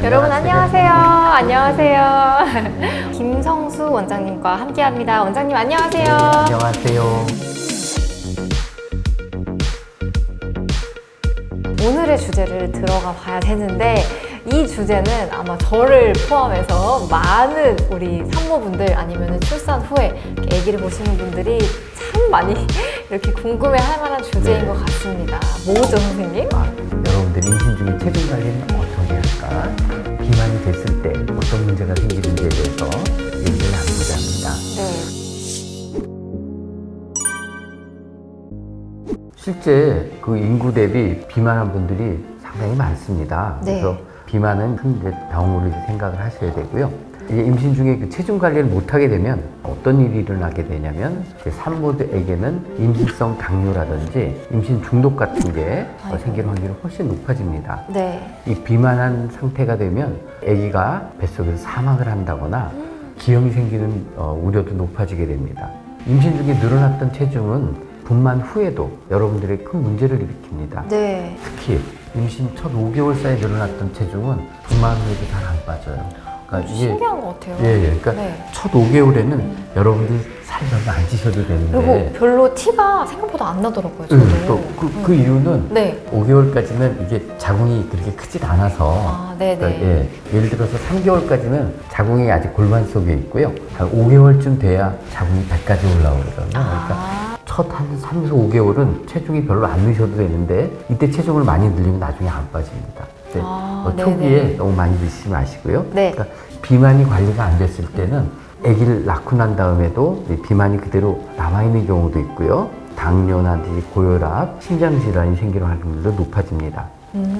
여러분 안녕하세요. 안녕하세요. 김성수 원장님과 함께합니다. 원장님 안녕하세요. 안녕하세요. 오늘의 주제를 들어가 봐야 되는데 이 주제는 아마 저를 포함해서 많은 우리 산모분들 아니면 출산 후에 아기를 보시는 분들이 참 많이 이렇게 궁금해할 만한 주제인 것 같습니다. 뭐죠, 선생님? 여러분들이 임신 중에 체중 관리는 어떻게 할까? 비만이 됐을 때 어떤 문제가 생기는지에 대해서 얘기를 나누고자 합니다. 네. 실제 그 인구 대비 비만한 분들이 상당히 많습니다. 네. 그래서 비만은 큰 병으로 생각을 하셔야 되고요. 이제 임신 중에 그 체중 관리를 못하게 되면 어떤 일이 일어나게 되냐면 산모들에게는 임신성 당뇨라든지 임신 중독 같은 게 생길 확률이 훨씬 높아집니다. 네. 이 비만한 상태가 되면 아기가 뱃속에서 사망을 한다거나 기형이 생기는 우려도 높아지게 됩니다. 임신 중에 늘어났던 체중은 분만 후에도 여러분들의 큰 문제를 일으킵니다. 네. 특히 임신 첫 5개월 사이에 늘어났던 체중은 분만 후에도 잘 안 빠져요. 그러니까 신기한 것 같아요. 그러니까 네. 첫 5개월에는 여러분들이 살이 별로 안 찌셔도 되는데 그리고 별로 티가 생각보다 안 나더라고요. 저도. 그 이유는 네. 5개월까지는 이게 자궁이 그렇게 크질 않아서 네네. 그러니까 예를 들어서 3개월까지는 자궁이 아직 골반 속에 있고요. 한 5개월쯤 돼야 자궁이 100까지 올라오거든요. 그러니까 첫 한 3에서 5개월은 체중이 별로 안 넣으셔도 되는데 이때 체중을 많이 늘리면 나중에 안 빠집니다. 초기에 네네. 너무 많이 드시지 마시고요. 네. 그러니까 비만이 관리가 안 됐을 때는 아기를 낳고 난 다음에도 비만이 그대로 남아있는 경우도 있고요. 당뇨라든지 고혈압, 심장질환이 생길 확률도 높아집니다.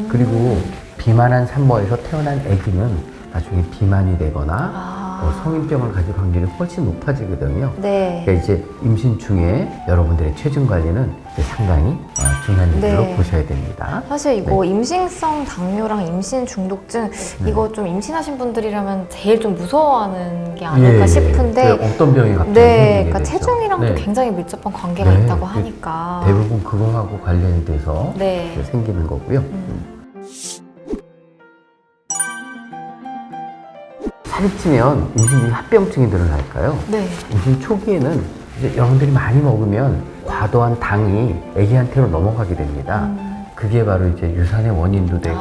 그리고 비만한 산모에서 태어난 아기는 나중에 비만이 되거나 성인병을 가질 확률이 훨씬 높아지거든요. 네. 그러니까 이제 임신 중에 여러분들의 체중 관리는 상당히 중요한 일로 네. 보셔야 됩니다. 사실 이거 임신성 당뇨랑 임신 중독증 이거 좀 임신하신 분들이라면 제일 좀 무서워하는 게 아닐까 싶은데 어떤 병이 갑자기 네, 생기게 그러니까 되죠. 체중이랑도 굉장히 밀접한 관계가 네, 있다고 하니까 대부분 그거하고 관련이 돼서 네. 생기는 거고요. 살이 찌면 임신 중에 합병증이 늘어날까요? 네. 임신 초기에는 이제 여러분들이 많이 먹으면 과도한 당이 아기한테로 넘어가게 됩니다. 그게 바로 이제 유산의 원인도 되고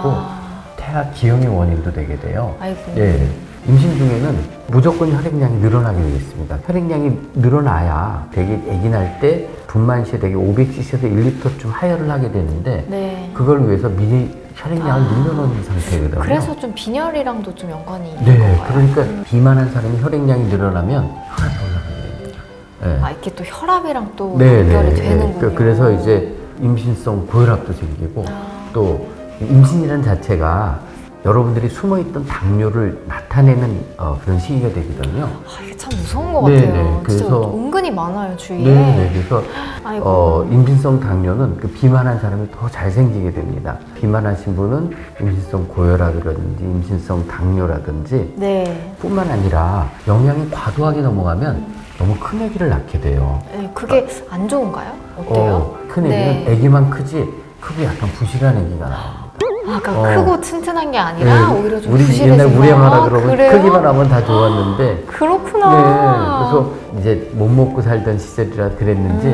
태아 기형의 원인도 되게 돼요. 아이고. 예. 임신 중에는 무조건 혈액량이 늘어나게 되겠습니다. 혈액량이 늘어나야 되게 아기 날 때 분만 시에 되게 500cc에서 1리터쯤 하혈을 하게 되는데 네. 그걸 위해서 미리 혈액량을 늘려놓은 상태거든요. 그래서 좀 빈혈이랑도 좀 연관이 있는 네, 건가요? 그러니까 비만한 사람이 혈액량이 늘어나면 혈압이 올라가게 됩니다. 네. 이렇게 또 혈압이랑 또 연결이 되는군요. 그래서 이제 임신성 고혈압도 생기고 또 임신이라는 자체가 여러분들이 숨어있던 당뇨를 나타내는 그런 시기가 되거든요. 이게 참 무서운 것 같아요. 진짜 그래서 은근히 많아요, 주위에. 그래서 아이고. 임신성 당뇨는 그 비만한 사람이 더 잘 생기게 됩니다. 비만하신 분은 임신성 고혈압이라든지 임신성 당뇨라든지 네. 뿐만 아니라 영양이 과도하게 넘어가면 너무 큰 아기를 낳게 돼요. 네, 그게 안 좋은가요? 어때요? 큰 아기는 아기만 크지 크고 약간 부실한 아기가 나옵니다. 그러니까 크고 튼튼한 게 아니라 오히려 좀 우리 부실해진 옛날 우리 엄마라 그러면 그래요? 크기만 하면 다 좋았는데 그렇구나. 그래서 이제 못 먹고 살던 시절이라 그랬는지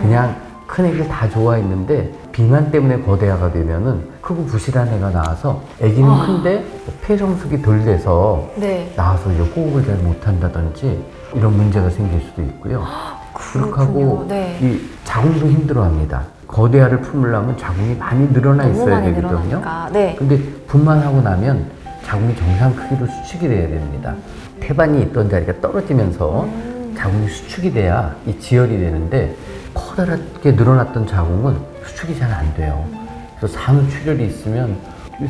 그냥 큰 애기를 다 좋아했는데 비만 때문에 거대화가 되면은 크고 부실한 애가 나와서 애기는 큰데 폐성숙이 덜 돼서 네. 나와서 이제 호흡을 잘 못한다든지 이런 문제가 생길 수도 있고요. 그렇게 하고 네. 이 자궁도 힘들어합니다. 거대화를 품으려면 자궁이 많이 늘어나 너무 있어야 많이 되거든요. 늘어나니까. 네. 근데 분만하고 나면 자궁이 정상 크기로 수축이 돼야 됩니다. 태반이 있던 자리가 떨어지면서 자궁이 수축이 돼야 이 지혈이 되는데 커다랗게 늘어났던 자궁은 수축이 잘 안 돼요. 그래서 산후출혈이 있으면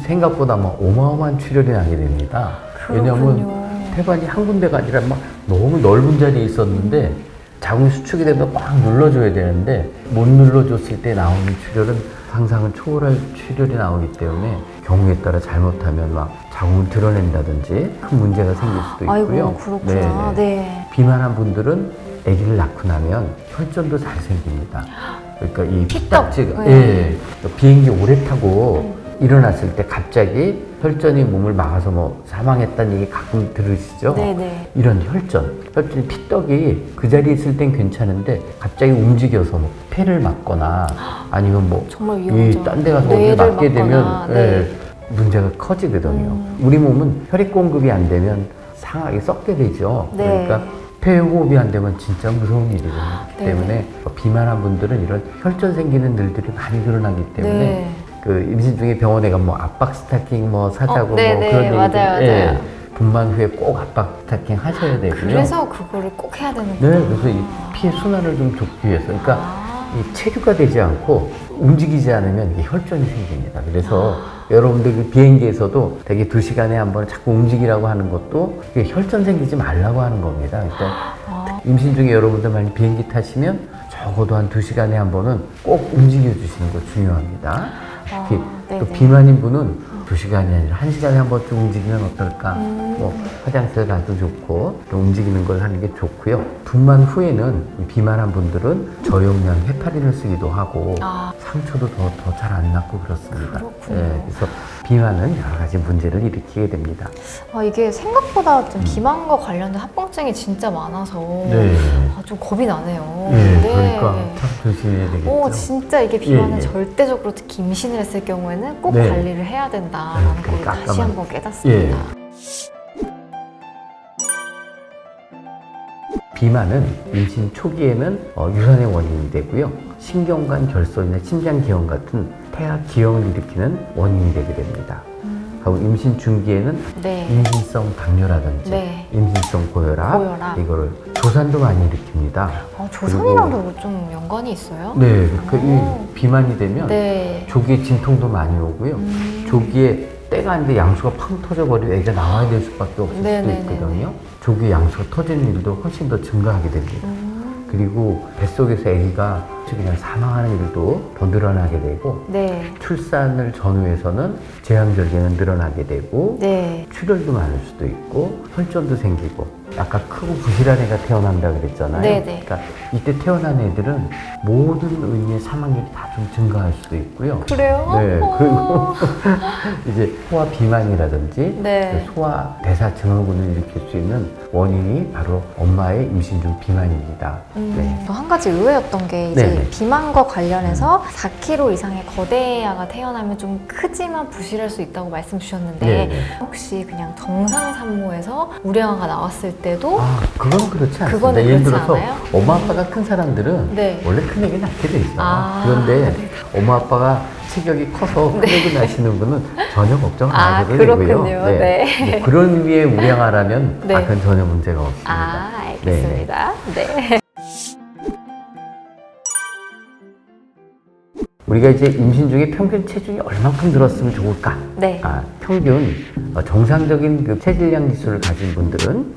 생각보다 막 어마어마한 출혈이 나게 됩니다. 왜냐하면 태반이 한 군데가 아니라 막 너무 넓은 자리에 있었는데 자궁이 수축이 되면 꽉 눌러줘야 되는데 못 눌러줬을 때 나오는 출혈은 상상을 초월할 출혈이 나오기 때문에 경우에 따라 잘못하면 막 자궁을 드러낸다든지 큰 문제가 생길 수도 있고요. 아이고, 그렇구나. 네. 비만한 분들은 아기를 낳고 나면 혈전도 잘 생깁니다. 그러니까 이 피떡. 피딱지가 네. 비행기 오래 타고 일어났을 때 갑자기 혈전이 몸을 막아서 뭐 사망했다는 얘기 가끔 들으시죠? 네네. 이런 혈전 피떡이 그 자리에 있을 땐 괜찮은데 갑자기 움직여서 뭐 폐를 막거나 아니면 뭐 정말 위험하죠. 딴 데 가서 어디 뇌를 맞게 맞거나, 되면 네. 문제가 커지거든요. 우리 몸은 혈액 공급이 안 되면 상하게 썩게 되죠. 네. 그러니까 폐호흡이 안 되면 진짜 무서운 일이죠. 그렇기 네네. 때문에 비만한 분들은 이런 혈전 생기는 일들이 많이 늘어나기 때문에 네. 그 임신 중에 병원에 가면 뭐 압박 스타킹 뭐 사자고 뭐 네네. 그런 맞아요, 얘기들 맞아요. 분만 후에 꼭 압박 스타킹 하셔야 되고요. 그래서 그거를 꼭 해야 되는 네, 거예요. 그래서 이 피의 순환을 좀 좋기 위해서, 그러니까 아. 이 체류가 되지 않고 움직이지 않으면 이게 혈전이 생깁니다. 그래서 여러분들 그 비행기에서도 되게 2시간에 한 번 자꾸 움직이라고 하는 것도 이게 혈전 생기지 말라고 하는 겁니다. 그러니까 임신 중에 여러분들 많이 비행기 타시면 적어도 한 2시간에 한 번은 꼭 움직여 주시는 거 중요합니다. 특히 또 네네. 비만인 분은 2시간이 아니라 1시간에 한 번쯤 움직이면 어떨까? 뭐 화장실 가도 좋고 또 움직이는 걸 하는 게 좋고요. 분만 후에는 비만한 분들은 저용량 헤파린을 쓰기도 하고 상처도 더 잘 안 낫고 그렇습니다. 그렇군요. 그래서 비만은 여러 가지 문제를 일으키게 됩니다. 이게 생각보다 좀 비만과 관련된 합병증이 진짜 많아서 네. 좀 겁이 나네요. 예, 그러니까 참 조심해야 되겠죠. 진짜 이게 비만은 예. 절대적으로 특히 임신을 했을 경우에는 꼭 네. 관리를 해야 된다라는 네, 걸 그러니까 다시 아까 한번 깨닫습니다. 비만은 임신 초기에는 유산의 원인이 되고요. 신경관 결손이나 심장 기형 같은 폐하 기형을 일으키는 원인이 되게 됩니다. 하고 임신 중기에는 네. 임신성 당뇨라든지 네. 임신성 고혈압, 이거를 조산도 많이 일으킵니다. 조산이랑도 좀 연관이 있어요? 네, 이 오. 비만이 되면 네. 조기에 진통도 많이 오고요. 조기에 때가 아닌데 양수가 팡 터져버리고 애가 나와야 될 수밖에 없을 수도 네네네네. 있거든요. 조기에 양수가 터지는 일도 훨씬 더 증가하게 됩니다. 그리고 뱃속에서 아기가 그냥 사망하는 일도 더 늘어나게 되고 네. 출산을 전후해서는 제왕절개는 늘어나게 되고 네. 출혈도 많을 수도 있고 혈전도 생기고 아까 크고 부실한 애가 태어난다 그랬잖아요. 네네. 그러니까 이때 태어난 애들은 모든 의미의 사망률이 다 좀 증가할 수도 있고요. 그래요? 네, 그리고 이제 소아 비만이라든지 네. 소아 대사 증후군을 일으킬 수 있는 원인이 바로 엄마의 임신 중 비만입니다. 네. 또 한 가지 의외였던 게 이제 네네. 비만과 관련해서 4kg 이상의 거대아가 태어나면 좀 크지만 부실할 수 있다고 말씀 주셨는데 네네. 혹시 그냥 정상 산모에서 우량아가 나왔을 때도 그건 그렇지 않습니다. 그거는 예를 그렇지 들어서 않아요? 엄마 아빠가 큰 사람들은 네. 원래 큰 애기 낳게 돼 있어요. 아, 그런데 네. 엄마 아빠가 체격이 커서 큰 애기 낳으시는 분은 전혀 걱정 안 하셔도 그렇군요. 되고요. 네. 뭐 그런 의미의 우량아라면 네. 그건 전혀 문제가 없습니다. 알겠습니다. 네. 우리가 이제 임신 중에 평균 체중이 얼만큼 늘었으면 좋을까? 네. 평균 정상적인 그 체질량 지수를 가진 분들은